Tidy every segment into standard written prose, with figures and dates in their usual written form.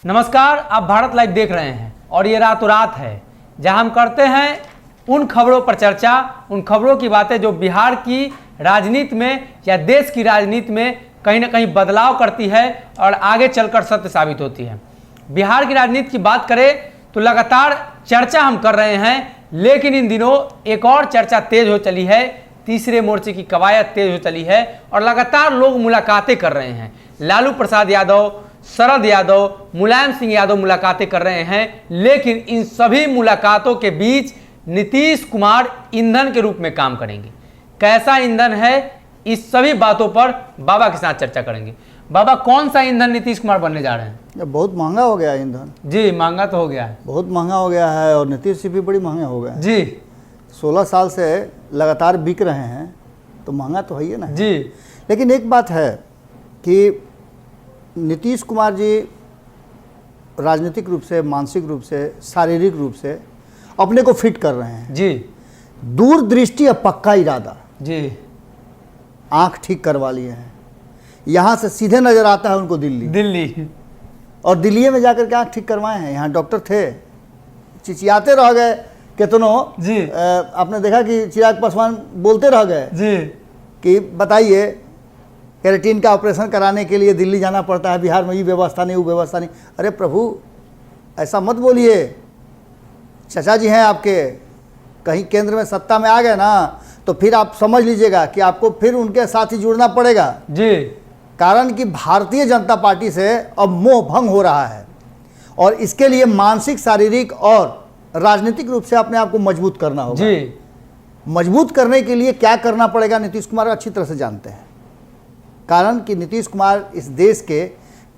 नमस्कार, आप भारत लाइव देख रहे हैं और ये रातों रात है जहां हम करते हैं उन खबरों पर चर्चा, उन खबरों की बातें जो बिहार की राजनीति में या देश की राजनीति में कहीं ना कहीं बदलाव करती है और आगे चलकर सत्य साबित होती है। बिहार की राजनीति की बात करें तो लगातार चर्चा हम कर रहे हैं, लेकिन इन दिनों एक और चर्चा तेज हो चली है। तीसरे मोर्चे की कवायद तेज हो चली है और लगातार लोग मुलाकातें कर रहे हैं। लालू प्रसाद यादव, शरद यादव, मुलायम सिंह यादव मुलाकातें कर रहे हैं, लेकिन इन सभी मुलाकातों के बीच नीतीश कुमार ईंधन के रूप में काम करेंगे। कैसा ईंधन है, इस सभी बातों पर बाबा के साथ चर्चा करेंगे। बाबा, कौन सा ईंधन नीतीश कुमार बनने जा रहे हैं? बहुत महंगा हो गया ईंधन। जी, महंगा तो हो गया है, बहुत महंगा हो गया है और नीतीश जी भी बड़ी महंगे हो गए जी। 16 साल से लगातार बिक रहे हैं तो महंगा तो है ही ना जी। लेकिन एक बात है कि नीतीश कुमार जी राजनीतिक रूप से, मानसिक रूप से, शारीरिक रूप से अपने को फिट कर रहे हैं जी। दूरदृष्टि और पक्का इरादा जी। आंख ठीक करवा लिए हैं। यहाँ से सीधे नजर आता है उनको दिल्ली और दिल्ली में जाकर के आंख ठीक करवाए हैं। यहाँ डॉक्टर थे, चिचियाते रह गए कितनों जी। आपने देखा कि चिराग पासवान बोलते रह गए जी कि बताइए केराटिन का ऑपरेशन कराने के लिए दिल्ली जाना पड़ता है, बिहार में ये व्यवस्था नहीं, वो व्यवस्था नहीं। अरे प्रभु, ऐसा मत बोलिए। चाचा जी हैं आपके, कहीं केंद्र में सत्ता में आ गए ना तो फिर आप समझ लीजिएगा कि आपको फिर उनके साथ ही जुड़ना पड़ेगा जी। कारण कि भारतीय जनता पार्टी से अब मोह भंग हो रहा है और इसके लिए मानसिक, शारीरिक और राजनीतिक रूप से अपने आप को मजबूत करना होगा। जी। मजबूत करने के लिए क्या करना पड़ेगा नीतीश कुमार अच्छी तरह से जानते हैं, कारण कि नीतीश कुमार इस देश के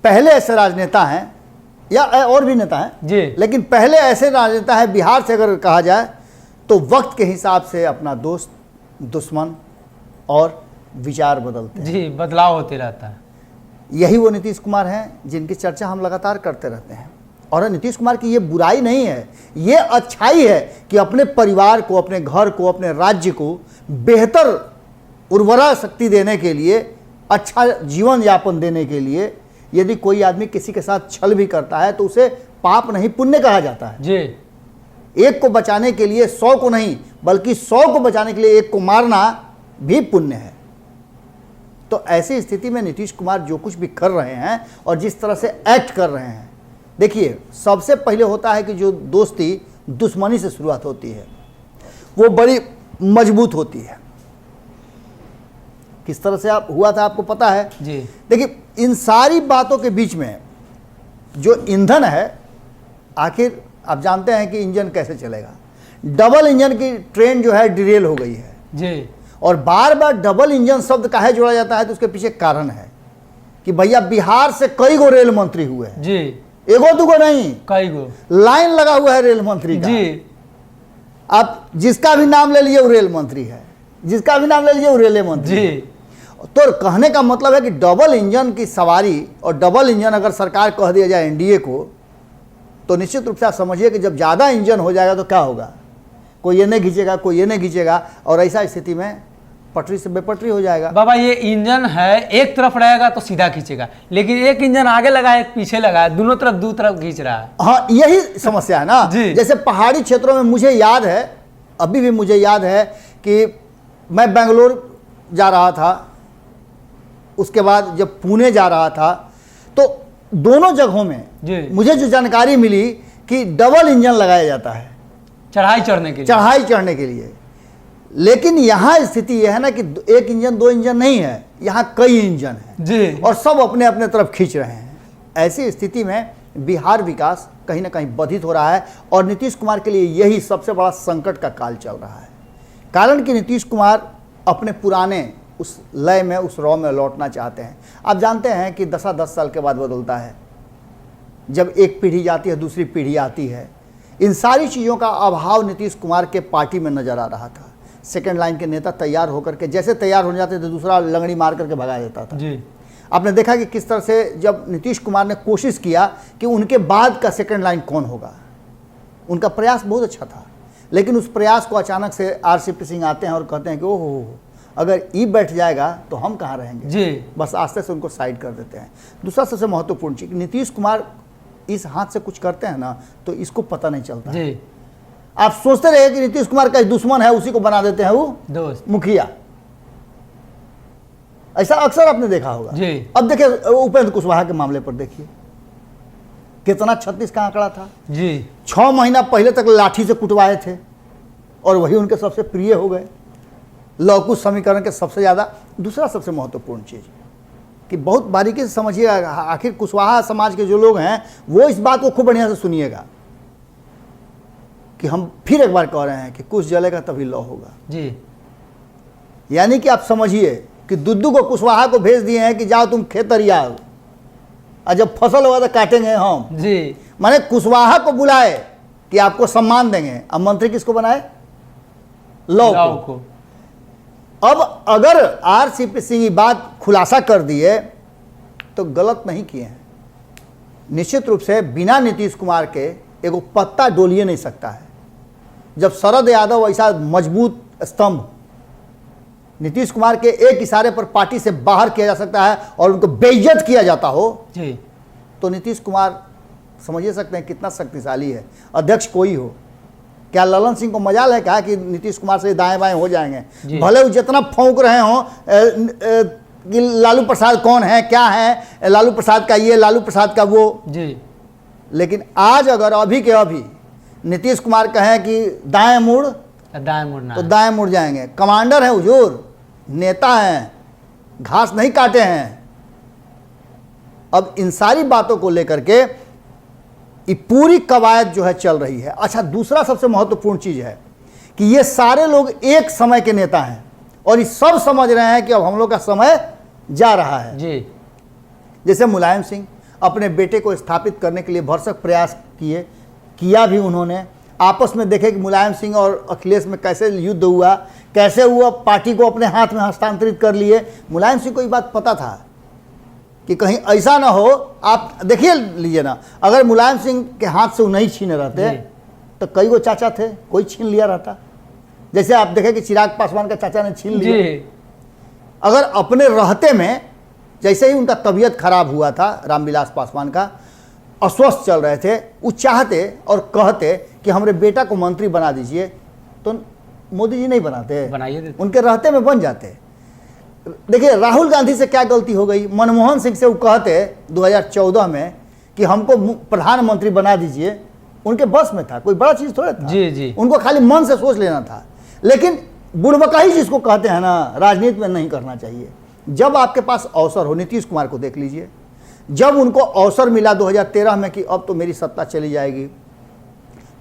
पहले ऐसे राजनेता हैं, या और भी नेता हैं जी, लेकिन पहले ऐसे राजनेता है बिहार से अगर कहा जाए तो वक्त के हिसाब से अपना दोस्त, दुश्मन और विचार बदलते हैं। जी, बदलाव होते रहता है। यही वो नीतीश कुमार हैं जिनकी चर्चा हम लगातार करते रहते हैं। और नीतीश कुमार की ये बुराई नहीं है, ये अच्छाई है कि अपने परिवार को, अपने घर को, अपने राज्य को बेहतर उर्वरा शक्ति देने के लिए, अच्छा जीवन यापन देने के लिए यदि कोई आदमी किसी के साथ छल भी करता है तो उसे पाप नहीं पुण्य कहा जाता है। जी। एक को बचाने के लिए 100 को नहीं, बल्कि 100 को बचाने के लिए एक को मारना भी पुण्य है। तो ऐसी स्थिति में नीतीश कुमार जो कुछ भी कर रहे हैं और जिस तरह से एक्ट कर रहे हैं, देखिए सबसे पहले होता है कि जो दोस्ती दुश्मनी से शुरुआत होती है वो बड़ी मजबूत होती है। किस तरह से आप हुआ था आपको पता है जी। देखिए इन सारी बातों के बीच में जो ईंधन है, आखिर आप जानते हैं कि इंजन कैसे चलेगा। डबल इंजन की ट्रेन जो है डिरेल हो गई है जी। और बार बार डबल इंजन शब्द काहे जोड़ा जाता है तो उसके पीछे कारण है कि भैया बिहार से कई गो रेल मंत्री हुए हैं। जी। एगो दुगो नहीं, कई गो लाइन लगा हुआ है रेल मंत्री का। जी। आप जिसका भी नाम ले लीजिए वो रेल मंत्री है, जिसका भी नाम ले लीजिए वो रेल मंत्री जी। है। तो कहने का मतलब है कि डबल इंजन की सवारी और डबल इंजन अगर सरकार कह दिया जाए एनडीए को तो निश्चित रूप से आप समझिए कि जब ज़्यादा इंजन हो जाएगा तो क्या होगा, कोई ये नहीं खींचेगा, कोई ये नहीं खींचेगा और ऐसा स्थिति में पटरी से बेपटरी हो जाएगा। बाबा, ये इंजन है, एक तरफ रहेगा तो सीधा खींचेगा, लेकिन एक इंजन आगे लगा है, एक पीछे लगा है, दोनों तरफ दो तरफ खींच रहा है। हाँ, यही समस्या है ना। जी। जैसे पहाड़ी क्षेत्रों में मुझे याद है, अभी भी मुझे याद है कि मैं बेंगलोर जा रहा था, उसके बाद जब पुणे जा रहा था तो दोनों जगहों में जी। मुझे जो जानकारी मिली कि डबल इंजन लगाया जाता है चढ़ाई चढ़ने के लिए। चढ़ाई चढ़ने के लिए। लेकिन यहाँ स्थिति यह है ना कि एक इंजन दो इंजन नहीं है, यहाँ कई इंजन हैं जी। और सब अपने अपने तरफ खींच रहे हैं। ऐसी स्थिति में बिहार विकास कहीं ना कहीं बाधित हो रहा है और नीतीश कुमार के लिए यही सबसे बड़ा संकट का काल चल रहा है। कारण कि नीतीश कुमार अपने पुराने उस लय में, उस रॉ में लौटना चाहते हैं। आप जानते हैं कि 10 साल के बाद बदलता है, जब एक पीढ़ी जाती है दूसरी पीढ़ी आती है। इन सारी चीज़ों का अभाव नीतीश कुमार के पार्टी में नजर आ रहा था। सेकंड लाइन के नेता तैयार होकर के जैसे तैयार हो जाते थे दूसरा लंगड़ी मार करके भगा देता था। जी। आपने देखा कि किस तरह से जब नीतीश कुमार ने कोशिश किया कि उनके बाद का सेकंड लाइन कौन होगा, उनका प्रयास बहुत अच्छा था, लेकिन उस प्रयास को अचानक से आरसीपी सिंह आते हैं और कहते हैं कि ओहो, अगर ई बैठ जाएगा तो हम कहाँ रहेंगे जी। बस आस्ते से उनको साइड कर देते हैं। दूसरा सबसे महत्वपूर्ण चीज, नीतीश कुमार इस हाथ से कुछ करते हैं ना तो इसको पता नहीं चलता है। जी आप सोचते रहे कि नीतीश कुमार का दुश्मन है, उसी को बना देते हैं वो दोस्त। मुखिया। ऐसा अक्सर आपने देखा होगा। जी। अब देखिए उपेंद्र कुशवाहा के मामले पर देखिए कितना 36 का आंकड़ा था। जी 6 महीना पहले तक लाठी से कुटवाए थे और वही उनके सबसे प्रिय हो गए। लौकुश समीकरण के सबसे ज़्यादा दूसरा सबसे महत्वपूर्ण चीज़ कि बहुत बारीकी से समझिए, आखिर कुशवाहा समाज के जो लोग हैं वो इस बात को खूब बढ़िया से सुनिएगा कि हम फिर एक बार कह रहे हैं कि कुछ जलेगा तभी लौ होगा। जी यानी कि आप समझिए कि दुद्दू को कुशवाहा को भेज दिए हैं कि जाओ तुम खेत तरियाओ और जब फसल होगा तो काटेंगे हम। जी माने कुशवाहा को बुलाए कि आपको सम्मान देंगे, अब मंत्री किसको बनाए? लौ को। अब अगर आरसीपी सिंह ये बात खुलासा कर दिए तो गलत नहीं किए हैं। निश्चित रूप से बिना नीतीश कुमार के एगो पत्ता डोलिए नहीं सकता है। जब शरद यादव ऐसा मजबूत स्तंभ नीतीश कुमार के एक इशारे पर पार्टी से बाहर किया जा सकता है और उनको बेइज्जत किया जाता हो जी तो नीतीश कुमार समझिए सकते हैं कितना शक्तिशाली है। अध्यक्ष कोई हो, क्या ललन सिंह को मजाल है क्या कि नीतीश कुमार से दाएं बाएं हो जाएंगे? भले वो जितना फौंक रहे हों कि लालू प्रसाद कौन है, क्या है, लालू प्रसाद का ये, लालू प्रसाद का वो जी, लेकिन आज अगर अभी के अभी नीतीश कुमार कहें कि दाएं मुड़ दाएं मुड़ना तो दाएं मुड़ जाएंगे। कमांडर हैं हुजूर, नेता हैं, घास नहीं काटे हैं। अब इन सारी बातों को लेकर के ये पूरी कवायद जो है चल रही है। अच्छा, दूसरा सबसे महत्वपूर्ण चीज है कि ये सारे लोग एक समय के नेता हैं और ये सब समझ रहे हैं कि अब हम लोग का समय जा रहा है जी। जैसे मुलायम सिंह अपने बेटे को स्थापित करने के लिए भरसक प्रयास किया भी उन्होंने। आपस में देखे कि मुलायम सिंह और अखिलेश में कैसे युद्ध हुआ, कैसे हुआ, पार्टी को अपने हाथ में हस्तांतरित कर लिए। मुलायम सिंह को ये बात पता था कि कहीं ऐसा ना हो, आप देखिए लीजिए ना, अगर मुलायम सिंह के हाथ से वो नहीं छीने रहते तो कई गो चाचा थे, कोई छीन लिया रहता। जैसे आप देखें कि चिराग पासवान का चाचा ने छीन लिया। अगर अपने रहते में, जैसे ही उनका तबीयत खराब हुआ था, रामविलास पासवान का, अस्वस्थ चल रहे थे, वो चाहते और कहते कि हमारे बेटा को मंत्री बना दीजिए, तो मोदी जी नहीं बनाते, बनाइए, उनके रहते में बन जाते। देखिए राहुल गांधी से क्या गलती हो गई, मनमोहन सिंह से वो कहते 2014 में कि हमको प्रधानमंत्री बना दीजिए, उनके बस में था, कोई बड़ा चीज थोड़ा था। जी जी। उनको खाली मन से सोच लेना था। लेकिन बुड़बकाई जिसको कहते हैं ना, राजनीति में नहीं करना चाहिए। जब आपके पास अवसर हो, नीतीश कुमार को देख लीजिए, जब उनको अवसर मिला 2013 में कि अब तो मेरी सत्ता चली जाएगी,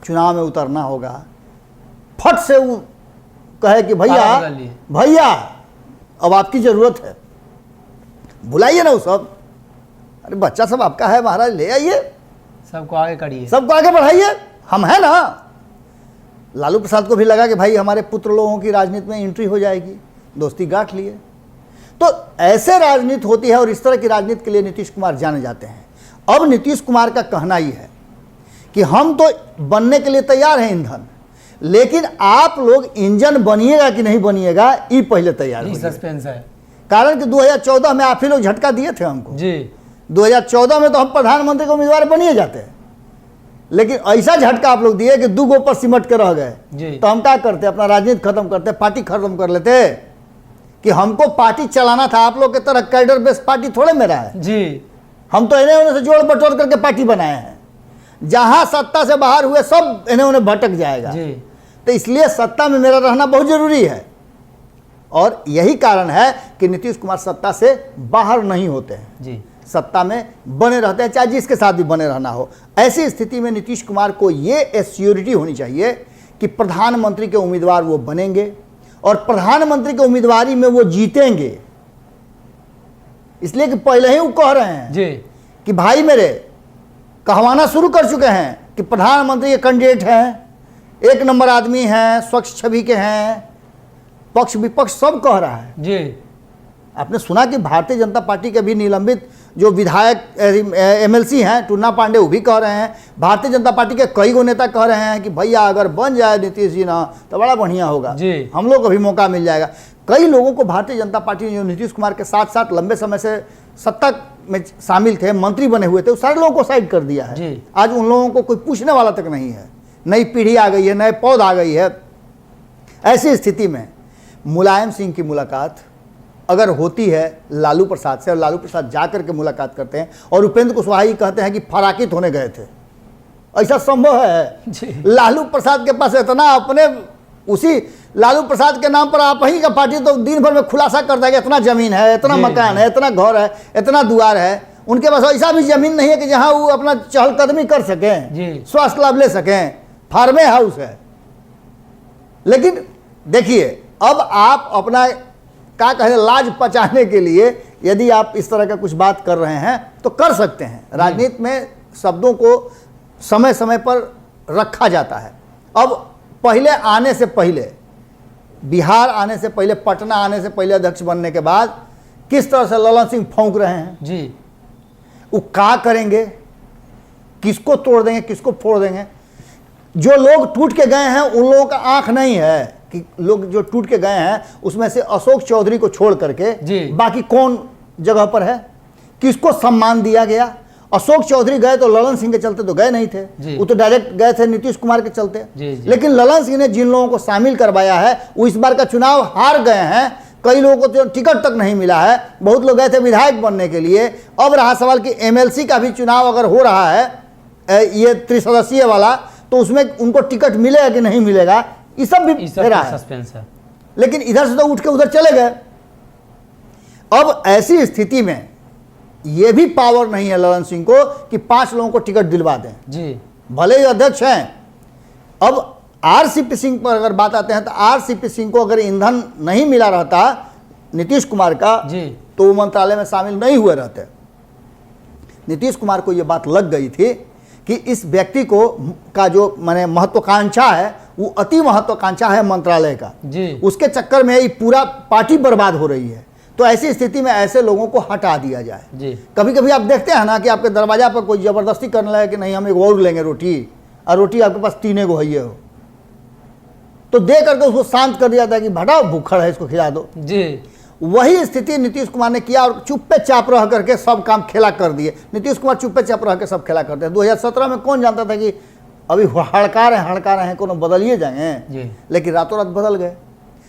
चुनाव में उतरना होगा, फट से वो कहे कि भैया अब आपकी जरूरत है, बुलाइए ना वो सब, अरे बच्चा सब आपका है महाराज, ले आइए, सबको आगे करिए, सबको आगे बढ़ाइए, हम हैं ना। लालू प्रसाद को भी लगा कि भाई हमारे पुत्र लोगों की राजनीति में एंट्री हो जाएगी, दोस्ती गांठ लिए। तो ऐसे राजनीति होती है और इस तरह की राजनीति के लिए नीतीश कुमार जाने जाते हैं। अब नीतीश कुमार का कहना ही है कि हम तो बनने के लिए तैयार हैं ईंधन, लेकिन आप लोग इंजन बनिएगा कि नहीं बनिएगा ये पहले तैयार होइए। सस्पेंस है, कारण कि 2014 में आप ही लोग झटका दिए थे हमको जी। 2014 में तो हम प्रधानमंत्री के उम्मीदवार बनिए जाते हैं, लेकिन ऐसा झटका आप लोग दिए कि दो गोपर सिमट के रह गए। तो हम क्या करते, अपना राजनीति खत्म करते, पार्टी खत्म कर लेते कि हमको पार्टी चलाना था। आप लोग की तरह कैडर बेस्ड पार्टी थोड़े मेरा है जी। हम तो इन्हें उन्हें से जोड़ बटोर करके पार्टी बनाए हैं। जहां सत्ता से बाहर हुए सब इन्हें उन्हें भटक जाएगा जी। तो इसलिए सत्ता में मेरा रहना बहुत जरूरी है और यही कारण है कि नीतीश कुमार सत्ता से बाहर नहीं होते हैं जी, सत्ता में बने रहते हैं, चाहे जिसके साथ भी बने रहना हो। ऐसी स्थिति में नीतीश कुमार को ये एश्योरिटी होनी चाहिए कि प्रधानमंत्री के उम्मीदवार वो बनेंगे और प्रधानमंत्री के उम्मीदवारी में वो जीतेंगे। इसलिए कि पहले ही वो कह रहे हैं जी कि भाई मेरे कहवाना शुरू कर चुके हैं कि प्रधानमंत्री के कैंडिडेट हैं, एक नंबर आदमी हैं, स्वच्छ छवि के हैं, पक्ष विपक्ष सब कह रहा है जी। आपने सुना कि भारतीय जनता पार्टी के भी निलंबित जो विधायक एमएलसी हैं टूना पांडे, वो भी कह रहे हैं। भारतीय जनता पार्टी के कई गो नेता कह रहे हैं कि भैया अगर बन जाए नीतीश जी ना तो बड़ा बढ़िया होगा जी, हम लोग को भी मौका मिल जाएगा। कई लोगों को भारतीय जनता पार्टी ने जो नीतीश कुमार के साथ साथ लंबे समय से सत्ता में शामिल थे, मंत्री बने हुए थे, उस सारे लोगों को साइड कर दिया है। जी। आज उन लोगों को कोई पूछने वाला तक नहीं है। नई पीढ़ी आ गई है, नए पौध आ गई है। ऐसी स्थिति में मुलायम सिंह की मुलाकात अगर होती है लालू प्रसाद से, और लालू प्रसाद जा करके मुलाकात करते हैं और उपेंद्र कुशवाहा ही कहते हैं कि फराकित होने गए थे, ऐसा संभव है? जी। लालू प्रसाद के पास इतना अपने, उसी लालू प्रसाद के नाम पर आप ही का पार्टी तो दिन भर में खुलासा करता है कि इतना जमीन है, इतना जी, मकान है, इतना घर है, इतना दुआर है। उनके पास ऐसा भी जमीन नहीं है कि जहां वो अपना चहलकदमी कर जी। सकें, स्वास्थ्य लाभ ले सकें, फार्मे हाउस है। लेकिन देखिए, अब आप अपना क्या कहें, लाज बचाने के लिए यदि आप इस तरह का कुछ बात कर रहे हैं तो कर सकते हैं। राजनीति में शब्दों को समय समय पर रखा जाता है। अब पहले आने से पहले, बिहार आने से पहले, पटना आने से पहले अध्यक्ष बनने के बाद किस तरह से ललन सिंह फौंक रहे हैं जी। वो क्या करेंगे, किसको तोड़ देंगे, किसको फोड़ देंगे। जो लोग टूट के गए हैं उन लोगों का आंख नहीं है कि लोग जो टूट के गए हैं उसमें से अशोक चौधरी को छोड़ करके जी। बाकी कौन जगह पर है, किसको सम्मान दिया गया। अशोक चौधरी गए तो ललन सिंह के चलते तो गए नहीं थे, जी। वो तो डायरेक्ट गए थे नीतीश कुमार के चलते। जी, जी। लेकिन ललन सिंह ने जिन लोगों को शामिल करवाया है वो इस बार का चुनाव हार गए हैं। कई लोगों को तो टिकट तक नहीं मिला है, बहुत लोग गए थे विधायक बनने के लिए। अब रहा सवाल कि एमएलसी का भी चुनाव अगर हो रहा है ये त्रिसदस्यीय वाला, तो उसमें उनको टिकट मिलेगा कि नहीं मिलेगा, ये सब भी फेरा है। सस्पेंस है। लेकिन इधर से तो उठ के उधर चले गए। अब ऐसी स्थिति में यह भी पावर नहीं है ललन सिंह को कि 5 लोगों को टिकट दिलवा दें। जी। भले ही अध्यक्ष हैं। अब आरसीपी सिंह पर अगर बात आते हैं तो आरसीपी सिंह को अगर ईंधन नहीं मिला रहता नीतीश कुमार का, जी। तो वो मंत्रालय में शामिल नहीं हुए रहते। नीतीश कुमार को यह बात लग गई थी कि इस व्यक्ति को का जो माने महत्वाकांक्षा है वो अति महत्वाकांक्षा है मंत्रालय का, जी। उसके चक्कर में ये पूरा पार्टी बर्बाद हो रही है। तो ऐसी स्थिति में ऐसे लोगों को हटा दिया जाए। जी। कभी कभी आप देखते हैं ना कि आपके दरवाजा पर कोई जबरदस्ती करने लगे कि नहीं हम एक और लेंगे रोटी, और रोटी आपके पास 3 गो है हो, तो दे करके उसको शांत कर दिया जाता है कि भटाओ भूखड़ है इसको खिला दो। जी। वही स्थिति नीतीश कुमार ने किया और चुप्पे चाप रह करके सब काम खेला कर दिए। नीतीश कुमार चुप्पे चाप रह के सब खेला करते हैं। 2017 में कौन जानता था कि अभी हड़का रहे हैं, कोनो बदलिए जाएंगे, लेकिन रातों रात बदल गए।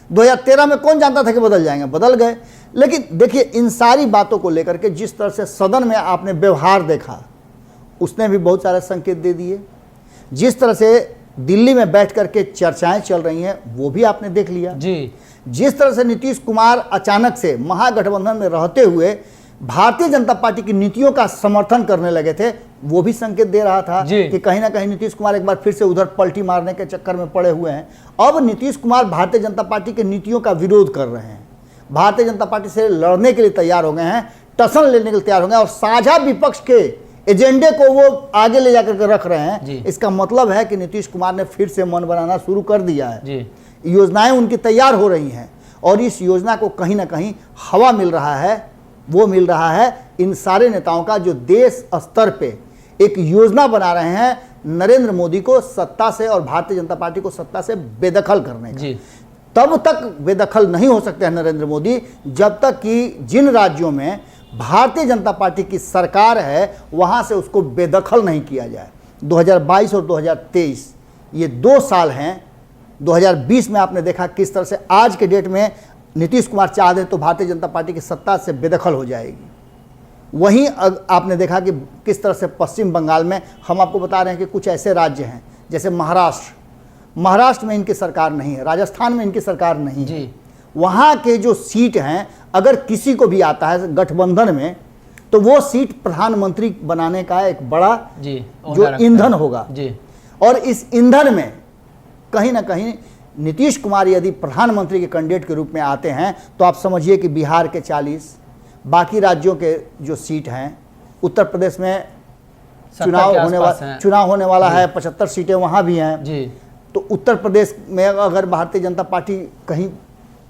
2013 में कौन जानता था कि बदल जाएंगे, बदल गए। लेकिन देखिए इन सारी बातों को लेकर के जिस तरह से सदन में आपने व्यवहार देखा, उसने भी बहुत सारे संकेत दे दिए। जिस तरह से दिल्ली में बैठ करके चर्चाएं चल रही हैं वो भी आपने देख लिया। जी। जिस तरह से नीतीश कुमार अचानक से महागठबंधन में रहते हुए भारतीय जनता पार्टी की नीतियों का समर्थन करने लगे थे, वो भी संकेत दे रहा था कि कहीं ना कहीं नीतीश कुमार एक बार फिर से उधर पलटी मारने के चक्कर में पड़े हुए हैं। अब नीतीश कुमार भारतीय जनता पार्टी के नीतियों का विरोध कर रहे हैं, भारतीय जनता पार्टी से लड़ने के लिए तैयार हो गए हैं, टसन लेने के लिए तैयार हो गए हैं और साझा विपक्ष के एजेंडे को वो आगे ले जाकर के रख रहे हैं। इसका मतलब है कि नीतीश कुमार ने फिर से मन बनाना शुरू कर दिया है। योजनाएं उनकी तैयार हो रही हैं और इस योजना को कहीं ना कहीं हवा मिल रहा है। वो मिल रहा है इन सारे नेताओं का जो देश स्तर पे एक योजना बना रहे हैं नरेंद्र मोदी को सत्ता से और भारतीय जनता पार्टी को सत्ता से बेदखल करने का। तब तक बेदखल नहीं हो सकते हैं नरेंद्र मोदी जब तक कि जिन राज्यों में भारतीय जनता पार्टी की सरकार है वहां से उसको बेदखल नहीं किया जाए। 2022 और 2023 ये 2 साल हैं। 2020 में आपने देखा किस तरह से आज के डेट में नीतीश कुमार चाहते तो भारतीय जनता पार्टी की सत्ता से बेदखल हो जाएगी। वहीं आपने देखा कि किस तरह से पश्चिम बंगाल में हम आपको बता रहे हैं कि कुछ ऐसे राज्य हैं जैसे महाराष्ट्र में इनकी सरकार नहीं है, राजस्थान में इनकी सरकार नहीं है। वहाँ के जो सीट हैं अगर किसी को भी आता है गठबंधन में तो वो सीट प्रधानमंत्री बनाने का एक बड़ा जो ईंधन होगा। और इस ईंधन में कहीं ना कहीं नीतीश कुमार यदि प्रधानमंत्री के कैंडिडेट के रूप में आते हैं तो आप समझिए कि बिहार के 40, बाकी राज्यों के जो सीट हैं, उत्तर प्रदेश में चुनाव होने वाला है, 75 सीटें वहाँ भी हैं। तो उत्तर प्रदेश में अगर भारतीय जनता पार्टी कहीं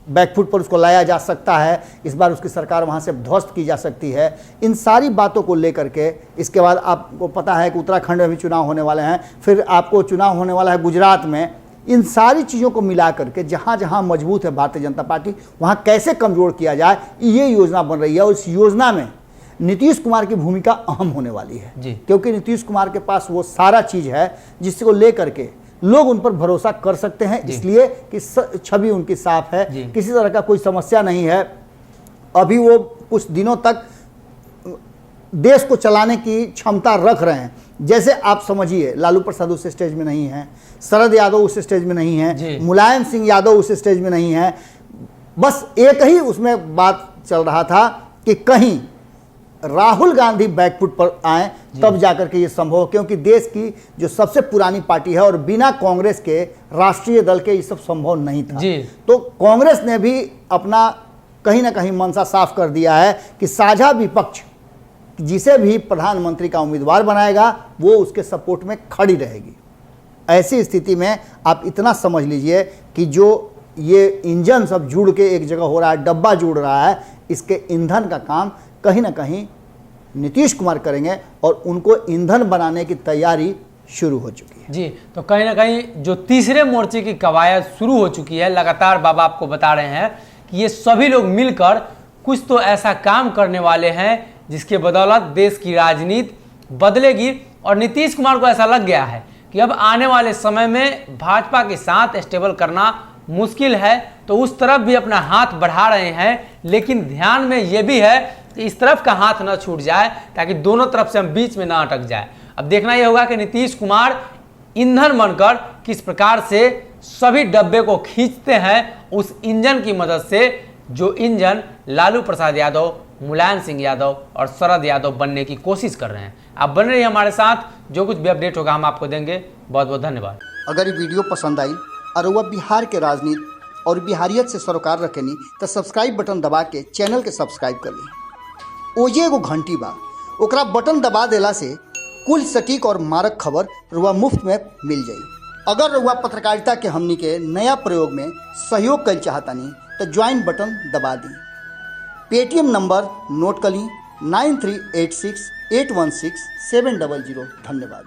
बैकफुट पर उसको लाया जा सकता है, इस बार उसकी सरकार वहाँ से ध्वस्त की जा सकती है। इन सारी बातों को लेकर के इसके बाद आपको पता है कि उत्तराखंड में भी चुनाव होने वाले हैं, फिर आपको चुनाव होने वाला है गुजरात में। इन सारी चीज़ों को मिला करके जहाँ जहाँ मजबूत है भारतीय जनता पार्टी वहाँ कैसे कमज़ोर किया जाए ये योजना बन रही है। और इस योजना में नीतीश कुमार की भूमिका अहम होने वाली है जी। क्योंकि नीतीश कुमार के पास वो सारा चीज है जिसको लेकर के लोग उन पर भरोसा कर सकते हैं, इसलिए कि छवि उनकी साफ है, किसी तरह का कोई समस्या नहीं है। अभी वो कुछ दिनों तक देश को चलाने की क्षमता रख रहे हैं। जैसे आप समझिए, लालू प्रसाद उस स्टेज में नहीं है, शरद यादव उस स्टेज में नहीं है, मुलायम सिंह यादव उस स्टेज में नहीं है। बस एक ही उसमें बात चल रहा था कि कहीं राहुल गांधी बैकफुट पर आए तब जाकर के ये संभव हो, क्योंकि देश की जो सबसे पुरानी पार्टी है और बिना कांग्रेस के राष्ट्रीय दल के ये सब संभव नहीं था। तो कांग्रेस ने भी अपना कहीं ना कहीं मंशा साफ कर दिया है कि साझा विपक्ष जिसे भी प्रधानमंत्री का उम्मीदवार बनाएगा वो उसके सपोर्ट में खड़ी रहेगी। ऐसी स्थिति में आप इतना समझ लीजिए कि जो ये इंजन सब जुड़ के एक जगह हो रहा है, डब्बा जुड़ रहा है, इसके ईंधन का काम कहीं ना कहीं नीतीश कुमार करेंगे और उनको ईंधन बनाने की तैयारी शुरू हो चुकी है। जी, तो कहीं ना कहीं जो तीसरे मोर्चे की कवायद शुरू हो चुकी है, लगातार बाबा आपको बता रहे हैं कि ये सभी लोग मिलकर कुछ तो ऐसा काम करने वाले हैं जिसके बदौलत देश की राजनीति बदलेगी। और नीतीश कुमार को ऐसा लग गया है कि अब आने वाले समय में भाजपा के साथ स्टेबल करना मुश्किल है, तो उस तरफ भी अपना हाथ बढ़ा रहे हैं। लेकिन ध्यान में ये भी है कि इस तरफ का हाथ न छूट जाए ताकि दोनों तरफ से हम बीच में ना अटक जाए। अब देखना यह होगा कि नीतीश कुमार ईंधन बनकर किस प्रकार से सभी डब्बे को खींचते हैं उस इंजन की मदद से, जो इंजन लालू प्रसाद यादव, मुलायम सिंह यादव और शरद यादव बनने की कोशिश कर रहे हैं। आप बने रहिए हमारे साथ, जो कुछ भी अपडेट होगा हम आपको देंगे। बहुत बहुत धन्यवाद। अगर ये वीडियो पसंद आई और वह बिहार के राजनीति और बिहारियत से सरोकार रखेनी तो सब्सक्राइब बटन दबा के चैनल के सब्सक्राइब कर ली। ओजे एगो घंटी बा, ओकरा बटन दबा देला से कुल सटीक और मारक खबर रुआ मुफ्त में मिल जाई। अगर रुआ पत्रकारिता के हमनी के नया प्रयोग में सहयोग कर चाहतानी तो ज्वाइन बटन दबा दी। पेटीएम नंबर नोट कर ली 9386816700। धन्यवाद।